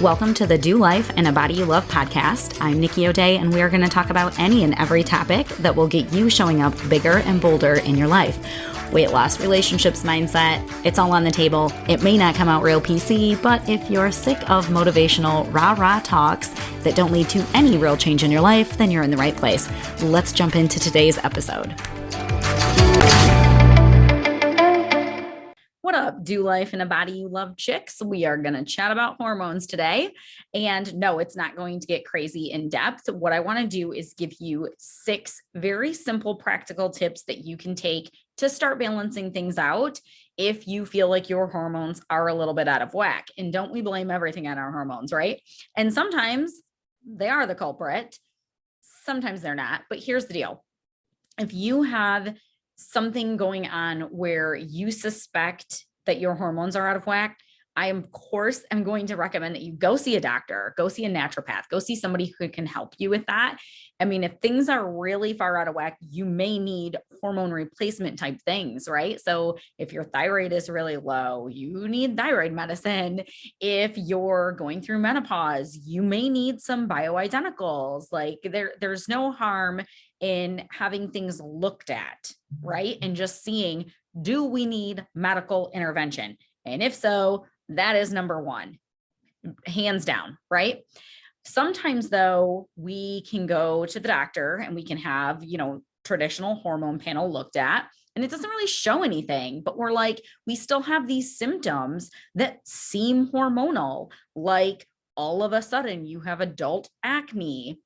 Welcome to the Do Life in a Body You Love podcast. I'm Nikki O'Day, and we are going to talk about any and every topic that will get you showing up bigger and bolder in your life. Weight loss, relationships, mindset, it's all on the table. It may not come out real PC, but if you're sick of motivational rah-rah talks that don't lead to any real change in your life, then you're in the right place. Let's jump into today's episode. What up, Do Life in a Body You Love chicks? We are going to chat about hormones today. And no, it's not going to get crazy in depth. What I want to do is give you 6 very simple, practical tips that you can take to start balancing things out if you feel like your hormones are a little bit out of whack. And don't we blame everything on our hormones, right? And sometimes they are the culprit. Sometimes they're not. But here's the deal. If you have something going on where you suspect that your hormones are out of whack, I, of course, am going to recommend that you go see a doctor, go see a naturopath, go see somebody who can help you with that. I mean, if things are really far out of whack, you may need hormone replacement type things, right? So if your thyroid is really low, you need thyroid medicine. If you're going through menopause, you may need some bioidenticals. Like there's no harm in having things looked at, right? And just seeing, do we need medical intervention? And if so, that is number 1, hands down, right? Sometimes though, we can go to the doctor and we can have, traditional hormone panel looked at, and it doesn't really show anything, but we're like, we still have these symptoms that seem hormonal. Like all of a sudden you have adult acne.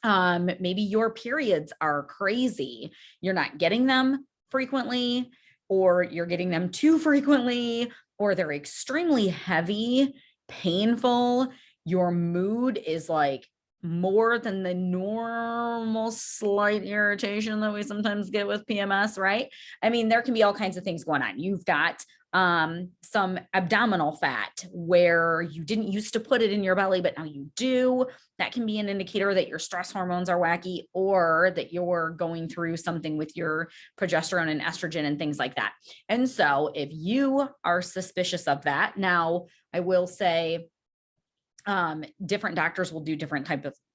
Maybe your periods are crazy. You're not getting them frequently, or you're getting them too frequently, or they're extremely heavy, painful. Your mood is like more than the normal slight irritation that we sometimes get with PMS, right? I mean, there can be all kinds of things going on. You've got some abdominal fat where you didn't used to put it in your belly, but now you do. That can be an indicator that your stress hormones are wacky, or that you're going through something with your progesterone and estrogen and things like that. And so if you are suspicious of that, now I will say, different doctors will do different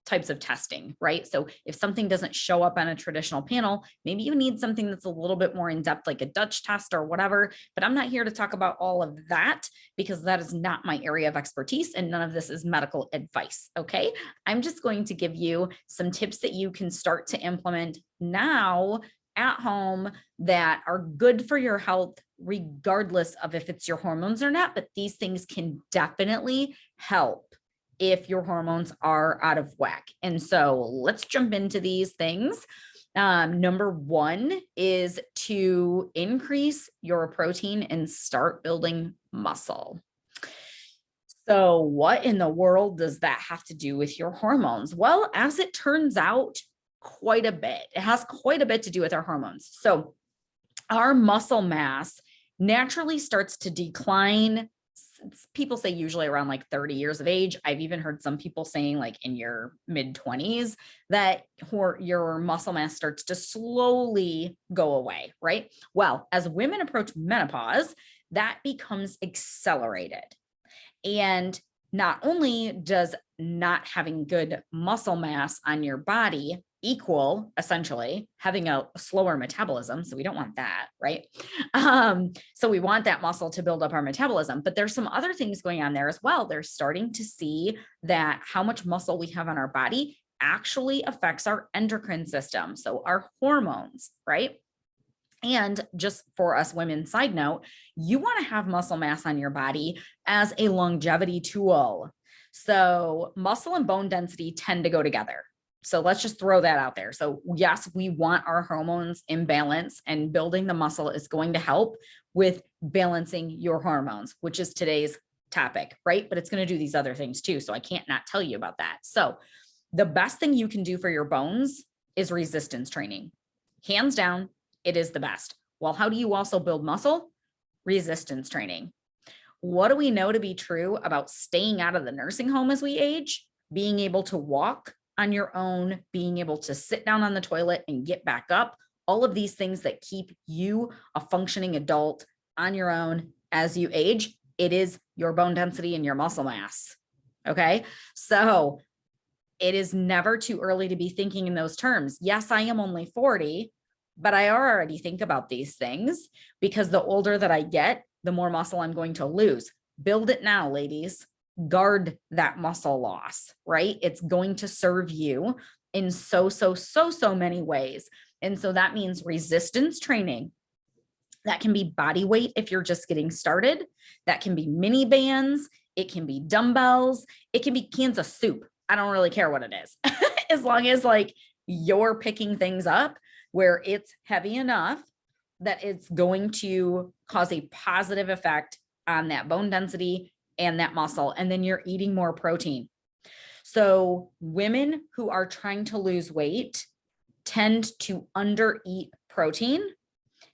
types of testing, right? So if something doesn't show up on a traditional panel, maybe you need something that's a little bit more in depth, like a Dutch test or whatever, but I'm not here to talk about all of that because that is not my area of expertise and none of this is medical advice. Okay. I'm just going to give you some tips that you can start to implement now at home that are good for your health, regardless of if it's your hormones or not, but these things can definitely help if your hormones are out of whack. And so let's jump into these things. Number 1 is to increase your protein and start building muscle. So what in the world does that have to do with your hormones? Well, as it turns out, quite a bit. It has quite a bit to do with our hormones. So our muscle mass naturally starts to decline. People say usually around like 30 years of age. I've even heard some people saying like in your mid 20s that your muscle mass starts to slowly go away, right? Well, as women approach menopause, that becomes accelerated. And not only does not having good muscle mass on your body equal essentially having a slower metabolism. So we don't want that, right? So we want that muscle to build up our metabolism, but there's some other things going on there as well. They're starting to see that how much muscle we have on our body actually affects our endocrine system. So our hormones, right? And just for us women, side note, you want to have muscle mass on your body as a longevity tool. So muscle and bone density tend to go together. So let's just throw that out there. So yes, we want our hormones in balance, and building the muscle is going to help with balancing your hormones, which is today's topic, right? But it's going to do these other things too. So I can't not tell you about that. So the best thing you can do for your bones is resistance training. Hands down, it is the best. Well, how do you also build muscle? Resistance training. What do we know to be true about staying out of the nursing home as we age? Being able to walk on your own, being able to sit down on the toilet and get back up, all of these things that keep you a functioning adult on your own as you age, it is your bone density and your muscle mass. Okay. So it is never too early to be thinking in those terms. Yes, I am only 40, but I already think about these things because the older that I get, the more muscle I'm going to lose. Build it now, ladies. Guard that muscle loss, right? It's going to serve you in so many ways. And so that means resistance training. That can be body weight if you're just getting started. That can be mini bands. It can be dumbbells. It can be cans of soup. I don't really care what it is. As long as like you're picking things up where it's heavy enough that it's going to cause a positive effect on that bone density and that muscle. And then you're eating more protein. So women who are trying to lose weight tend to undereat protein,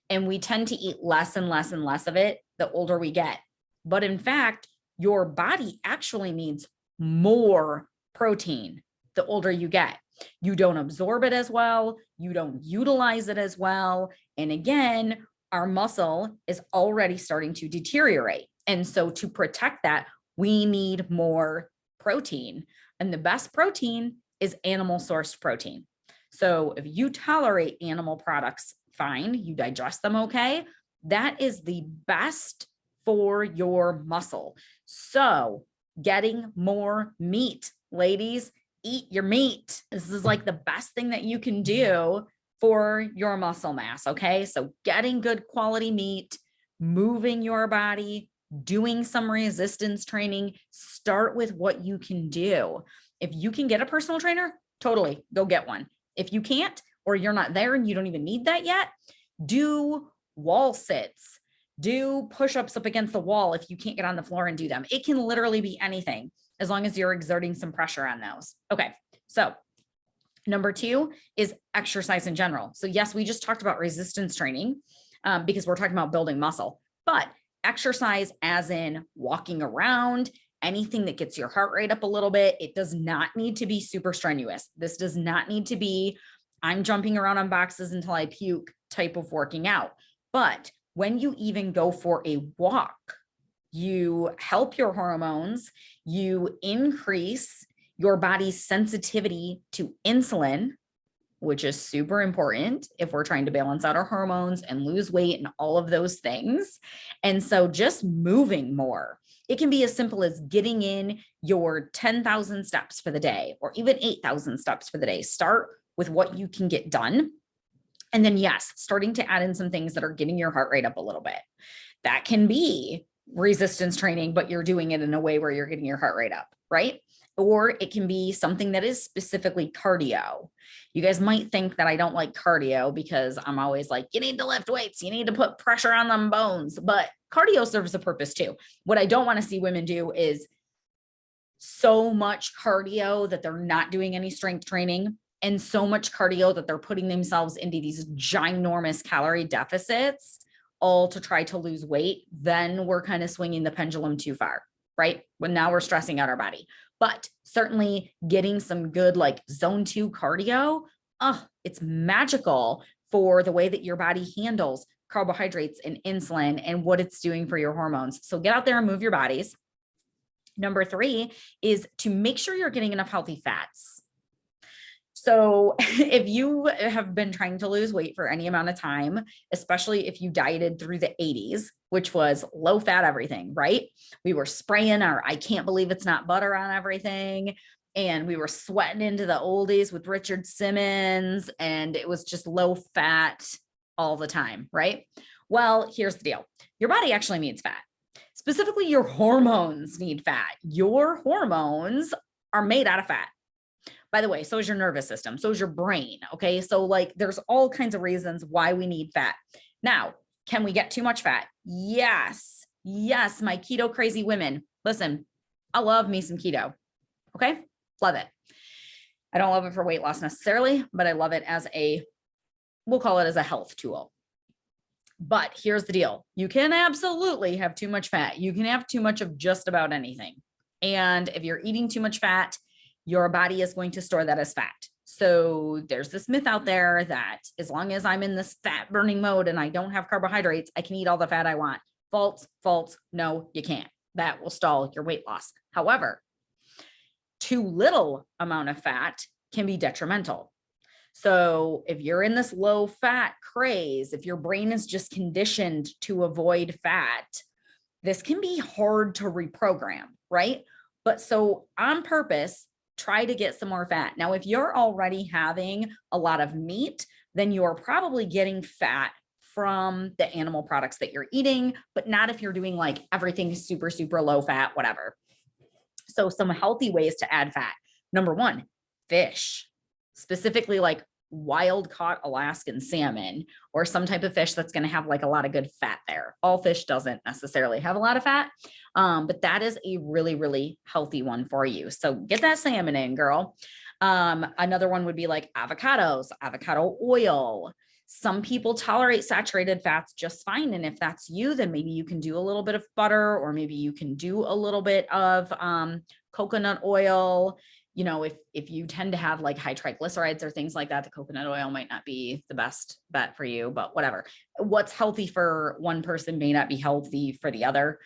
and we tend to eat less and less and less of it the older we get. But in fact, your body actually needs more protein the older you get. You don't absorb it as well. You don't utilize it as well. And again, our muscle is already starting to deteriorate. And so to protect that, we need more protein. And the best protein is animal sourced protein. So if you tolerate animal products, fine, you digest them okay, that is the best for your muscle. So getting more meat, ladies, eat your meat. This is like the best thing that you can do for your muscle mass. Okay. So getting good quality meat, moving your body, doing some resistance training, start with what you can do. If you can get a personal trainer, totally go get one. If you can't, or you're not there and you don't even need that yet, do wall sits, do push-ups up against the wall if you can't get on the floor and do them. It can literally be anything as long as you're exerting some pressure on those. Okay, so number 2 is exercise in general. So yes, we just talked about resistance training because we're talking about building muscle, but exercise as in walking around, anything that gets your heart rate up a little bit. It does not need to be super strenuous. This does not need to be, I'm jumping around on boxes until I puke type of working out. But when you even go for a walk, you help your hormones, you increase your body's sensitivity to insulin, which is super important if we're trying to balance out our hormones and lose weight and all of those things. And so just moving more. It can be as simple as getting in your 10,000 steps for the day or even 8,000 steps for the day. Start with what you can get done. And then, yes, starting to add in some things that are getting your heart rate up a little bit. That can be resistance training, but you're doing it in a way where you're getting your heart rate up, right? Or it can be something that is specifically cardio. You guys might think that I don't like cardio because I'm always like, you need to lift weights, you need to put pressure on them bones, but cardio serves a purpose too. What I don't want to see women do is so much cardio that they're not doing any strength training and so much cardio that they're putting themselves into these ginormous calorie deficits, all to try to lose weight. Then we're kind of swinging the pendulum too far, right? When now we're stressing out our body. But certainly getting some good like zone 2 cardio, it's magical for the way that your body handles carbohydrates and insulin and what it's doing for your hormones. So get out there and move your bodies. Number 3 is to make sure you're getting enough healthy fats. So if you have been trying to lose weight for any amount of time, especially if you dieted through the 80s, which was low fat everything, right? We were spraying our, I can't believe it's not butter on everything. And we were sweating into the oldies with Richard Simmons, and it was just low fat all the time, right? Well, here's the deal. Your body actually needs fat. Specifically, your hormones need fat. Your hormones are made out of fat. By the way, so is your nervous system, so is your brain. Okay. So like there's all kinds of reasons why we need fat. Now, can we get too much fat? Yes. Yes. My keto crazy women. Listen, I love me some keto. Okay. Love it. I don't love it for weight loss necessarily, but I love it as we'll call it as a health tool. But here's the deal. You can absolutely have too much fat. You can have too much of just about anything. And if you're eating too much fat, your body is going to store that as fat. So there's this myth out there that as long as I'm in this fat burning mode and I don't have carbohydrates, I can eat all the fat I want. False. No, you can't. That will stall your weight loss. However, too little amount of fat can be detrimental. So if you're in this low fat craze, if your brain is just conditioned to avoid fat, this can be hard to reprogram, right? But so on purpose, try to get some more fat. Now, if you're already having a lot of meat, then you're probably getting fat from the animal products that you're eating, but not if you're doing like everything super, super low fat, whatever. So some healthy ways to add fat. Number one, fish, specifically like wild caught Alaskan salmon or some type of fish that's going to have like a lot of good fat there. All fish doesn't necessarily have a lot of fat, but that is a really, really healthy one for you. So get that salmon in, girl. Another one would be like avocados, avocado oil. Some people tolerate saturated fats just fine. And if that's you, then maybe you can do a little bit of butter, or maybe you can do a little bit of coconut oil. You know, if you tend to have like high triglycerides or things like that, the coconut oil might not be the best bet for you, but whatever. What's healthy for one person may not be healthy for the other.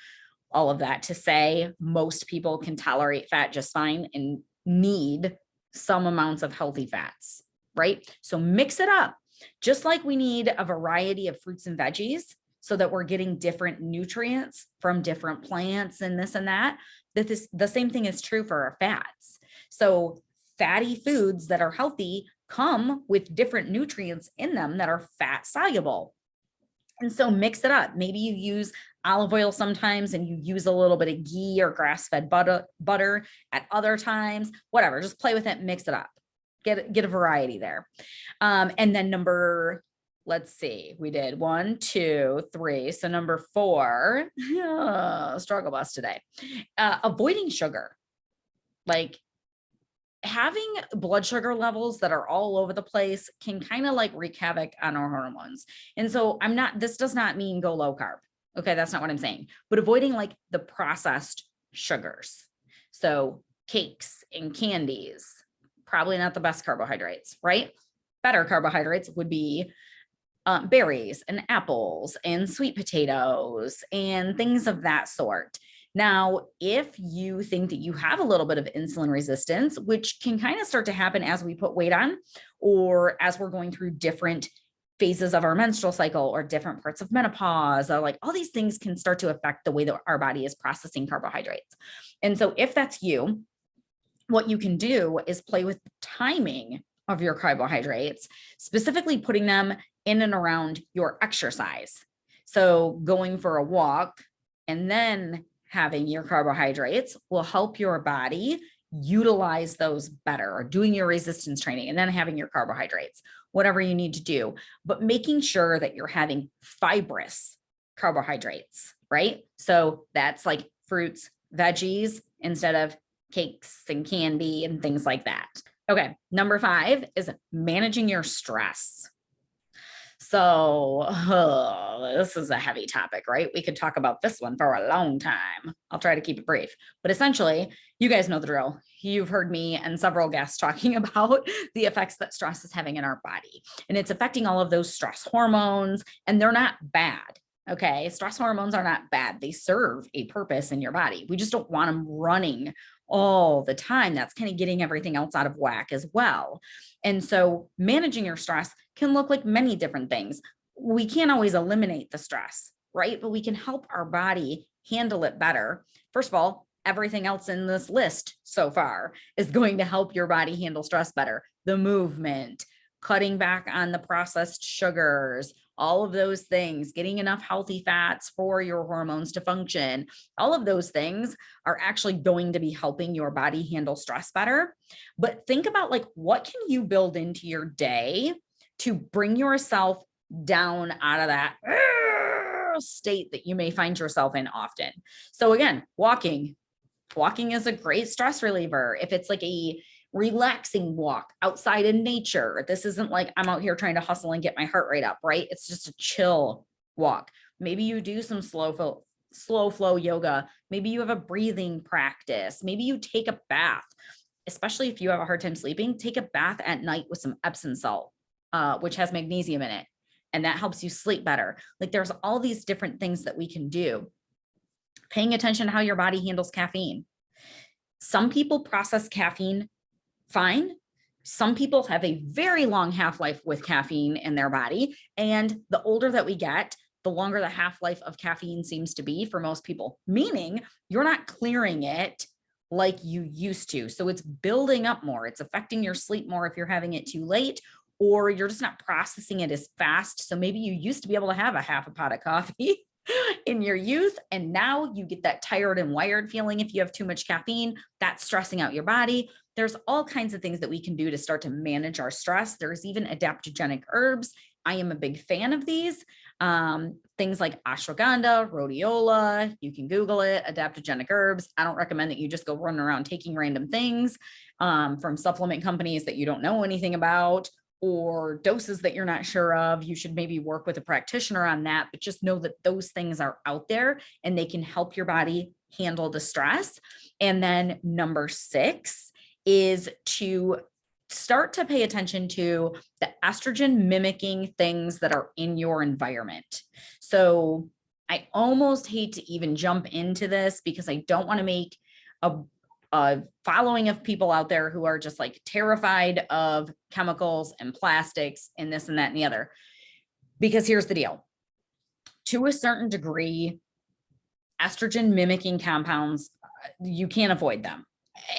All of that to say, most people can tolerate fat just fine and need some amounts of healthy fats, right? So mix it up. Just like we need a variety of fruits and veggies so that we're getting different nutrients from different plants and this and that, the same thing is true for our fats. So fatty foods that are healthy come with different nutrients in them that are fat soluble. And so mix it up. Maybe you use olive oil sometimes and you use a little bit of ghee or grass-fed butter at other times, whatever, just play with it, mix it up. Get a variety there. And then let's see, we did 1, 2, 3. So number 4, struggle bus today, avoiding sugar. Like having blood sugar levels that are all over the place can kind of like wreak havoc on our hormones. And so this does not mean go low carb. Okay. That's not what I'm saying, but avoiding like the processed sugars. So cakes and candies, probably not the best carbohydrates, right? Better carbohydrates would be berries and apples and sweet potatoes and things of that sort. Now, if you think that you have a little bit of insulin resistance, which can kind of start to happen as we put weight on, or as we're going through different phases of our menstrual cycle or different parts of menopause, or like all these things can start to affect the way that our body is processing carbohydrates. And so if that's you, what you can do is play with the timing of your carbohydrates, specifically putting them in and around your exercise. So going for a walk and then having your carbohydrates will help your body utilize those better, or doing your resistance training and then having your carbohydrates, whatever you need to do, but making sure that you're having fibrous carbohydrates, right? So that's like fruits, veggies, instead of cakes and candy and things like that. Okay. Number 5 is managing your stress. So this is a heavy topic, right? We could talk about this one for a long time. I'll try to keep it brief, but essentially you guys know the drill. You've heard me and several guests talking about the effects that stress is having in our body, and it's affecting all of those stress hormones, and they're not bad. Okay. Stress hormones are not bad. They serve a purpose in your body. We just don't want them running all the time. That's kind of getting everything else out of whack as well. And so managing your stress can look like many different things. We can't always eliminate the stress, right? But we can help our body handle it better. First of all, everything else in this list so far is going to help your body handle stress better. The movement, cutting back on the processed sugars, all of those things, getting enough healthy fats for your hormones to function. All of those things are actually going to be helping your body handle stress better. But think about like, what can you build into your day to bring yourself down out of that state that you may find yourself in often? So again, walking is a great stress reliever. If it's like a relaxing walk outside in nature. This isn't like I'm out here trying to hustle and get my heart rate up, right? It's just a chill walk. Maybe you do some slow flow yoga. Maybe you have a breathing practice. Maybe you take a bath, especially if you have a hard time sleeping, take a bath at night with some Epsom salt, which has magnesium in it. And that helps you sleep better. Like there's all these different things that we can do. Paying attention to how your body handles caffeine. Some people process caffeine fine. Some people have a very long half-life with caffeine in their body. And the older that we get, the longer the half-life of caffeine seems to be for most people, meaning you're not clearing it like you used to. So it's building up more. It's affecting your sleep more if you're having it too late, or you're just not processing it as fast. So maybe you used to be able to have a half a pot of coffee in your youth, and now you get that tired and wired feeling if you have too much caffeine. That's stressing out your body. There's all kinds of things that we can do to start to manage our stress. There's even adaptogenic herbs. I am a big fan of these. Things like ashwagandha, rhodiola, you can Google it, adaptogenic herbs. I don't recommend that you just go running around taking random things from supplement companies that you don't know anything about, or doses that you're not sure of. You should maybe work with a practitioner on that, but just know that those things are out there and they can help your body handle the stress. And then number 6 is to start to pay attention to the estrogen mimicking things that are in your environment. So I almost hate to even jump into this because I don't want to make a following of people out there who are just like terrified of chemicals and plastics and this and that and the other. Because here's the deal. To a certain degree, estrogen mimicking compounds, you can't avoid them.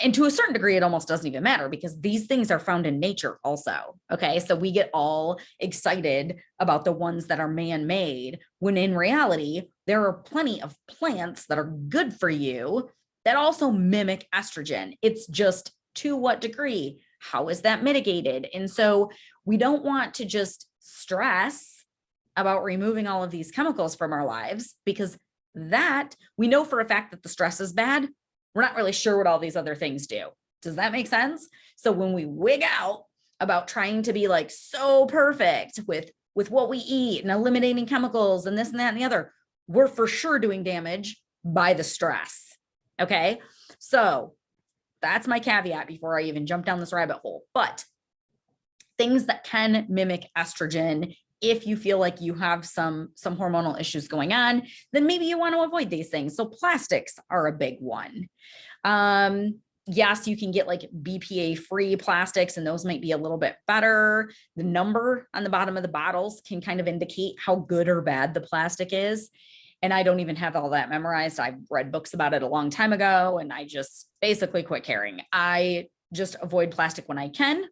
And to a certain degree, it almost doesn't even matter because these things are found in nature also. Okay. So we get all excited about the ones that are man-made when in reality, there are plenty of plants that are good for you that also mimic estrogen. It's just to what degree? How is that mitigated? And so we don't want to just stress about removing all of these chemicals from our lives because that we know for a fact that the stress is bad. We're not really sure what all these other things do. Does that make sense? So when we wig out about trying to be like so perfect with what we eat and eliminating chemicals and this and that and the other, we're for sure doing damage by the stress. Okay. So that's my caveat before I even jump down this rabbit hole. But things that can mimic estrogen, if you feel like you have some hormonal issues going on, then maybe you want to avoid these things. So plastics are a big one. Yes, you can get like BPA free plastics and those might be a little bit better. The number on the bottom of the bottles can kind of indicate how good or bad the plastic is. And I don't even have all that memorized. I've read books about it a long time ago and I just basically quit caring. I just avoid plastic when I can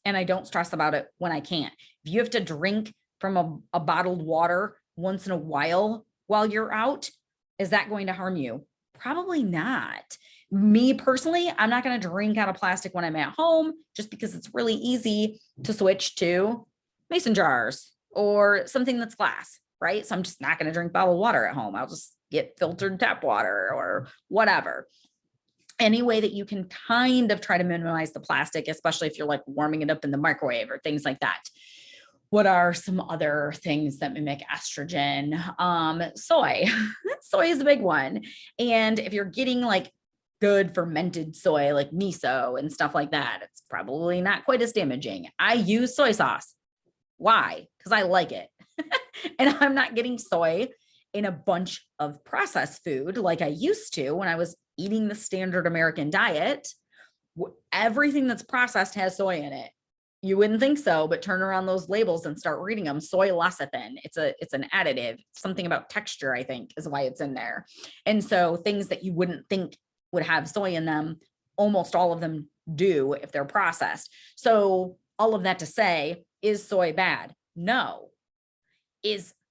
and I don't stress about it when I can't. If you have to drink from a bottled water once in a while you're out, is that going to harm you? Probably not. Me personally, I'm not going to drink out of plastic when I'm at home just because it's really easy to switch to mason jars or something that's glass, right? So I'm just not going to drink bottled water at home. I'll just get filtered tap water or whatever. Any way that you can kind of try to minimize the plastic, especially if you're like warming it up in the microwave or things like that. What are some other things that mimic estrogen? Soy. Soy is a big one. And if you're getting like good fermented soy, like miso and stuff like that, it's probably not quite as damaging. I use soy sauce. Why? Because I like it. And I'm not getting soy in a bunch of processed food like I used to when I was eating the standard American diet. Everything that's processed has soy in it. You wouldn't think so, but turn around those labels and start reading them. Soy lecithin. It's an additive. Something about texture, I think, is why it's in there. And so things that you wouldn't think would have soy in them, almost all of them do if they're processed. So all of that to say, is soy bad? No.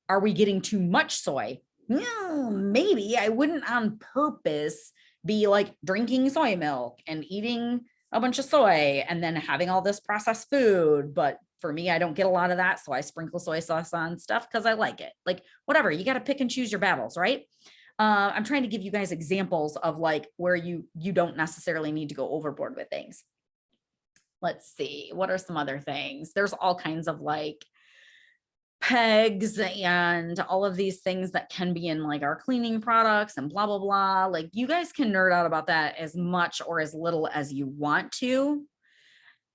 Are we getting too much soy? Yeah, maybe. I wouldn't on purpose be like drinking soy milk and eating a bunch of soy and then having all this processed food. But for me, I don't get a lot of that. So I sprinkle soy sauce on stuff because I like it. Like whatever, you got to pick and choose your battles, right? I'm trying to give you guys examples of like where you don't necessarily need to go overboard with things. Let's see, what are some other things? There's all kinds of like pegs and all of these things that can be in like our cleaning products and blah, blah, blah. Like you guys can nerd out about that as much or as little as you want to.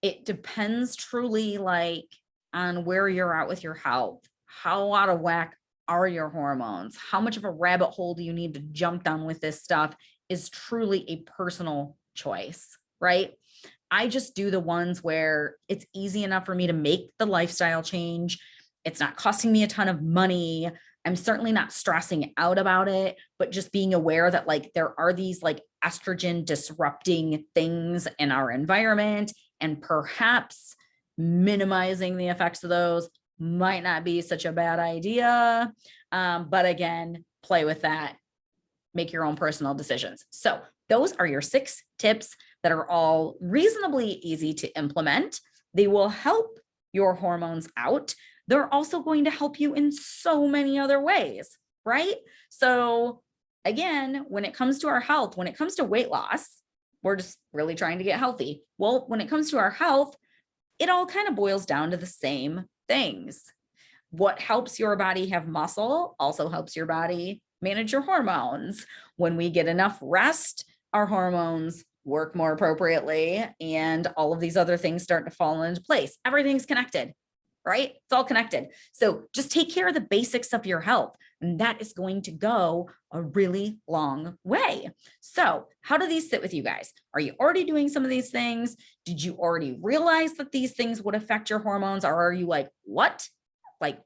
It depends truly like on where you're at with your health. How out of whack are your hormones? How much of a rabbit hole do you need to jump down with this stuff is truly a personal choice, right? I just do the ones where it's easy enough for me to make the lifestyle change. It's not costing me a ton of money. I'm certainly not stressing out about it, but just being aware that like there are these like estrogen disrupting things in our environment, and perhaps minimizing the effects of those might not be such a bad idea. But again, play with that, make your own personal decisions. So those are your 6 tips that are all reasonably easy to implement. They will help your hormones out. They're also going to help you in so many other ways, right? So again, when it comes to our health, when it comes to weight loss, we're just really trying to get healthy. Well, when it comes to our health, it all kind of boils down to the same things. What helps your body have muscle also helps your body manage your hormones. When we get enough rest, our hormones work more appropriately, and all of these other things start to fall into place. Everything's connected, right? It's all connected. So just take care of the basics of your health, and that is going to go a really long way. So how do these sit with you guys? Are you already doing some of these things? Did you already realize that these things would affect your hormones? Or are you like, what? Like,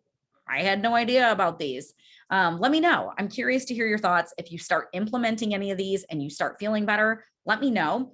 I had no idea about these. Let me know. I'm curious to hear your thoughts. If you start implementing any of these and you start feeling better, let me know.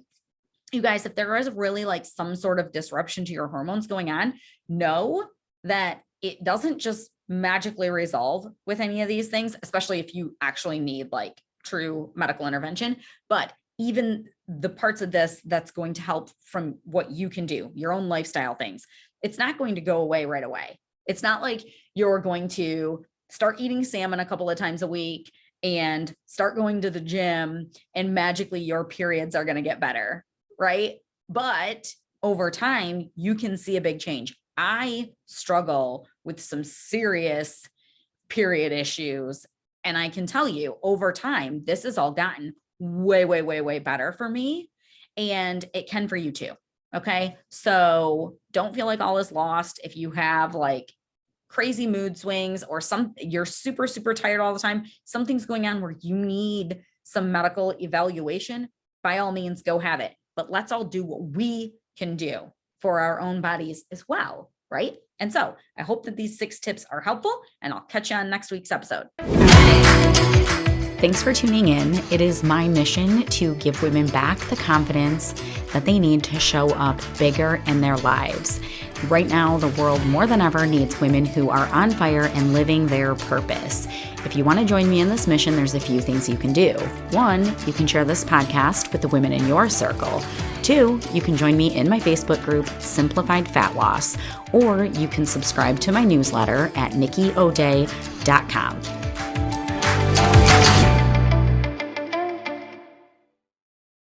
You guys, if there is really like some sort of disruption to your hormones going on, know that it doesn't just magically resolve with any of these things, especially if you actually need like true medical intervention. But even the parts of this that's going to help from what you can do, your own lifestyle things, it's not going to go away right away. It's not like you're going to start eating salmon a couple of times a week and start going to the gym and magically your periods are going to get better, right? But over time, you can see a big change. I struggle with some serious period issues, and I can tell you over time, this has all gotten way, way, way, way better for me, and it can for you too. Okay. So don't feel like all is lost. If you have like crazy mood swings or you're super, super tired all the time, something's going on where you need some medical evaluation, by all means, go have it. But let's all do what we can do for our own bodies as well, right? And so I hope that these 6 tips are helpful, and I'll catch you on next week's episode. Thanks for tuning in. It is my mission to give women back the confidence that they need to show up bigger in their lives. Right now, the world more than ever needs women who are on fire and living their purpose. If you want to join me in this mission, there's a few things you can do. 1, you can share this podcast with the women in your circle. 2, you can join me in my Facebook group, Simplified Fat Loss, or you can subscribe to my newsletter at nikkioday.com.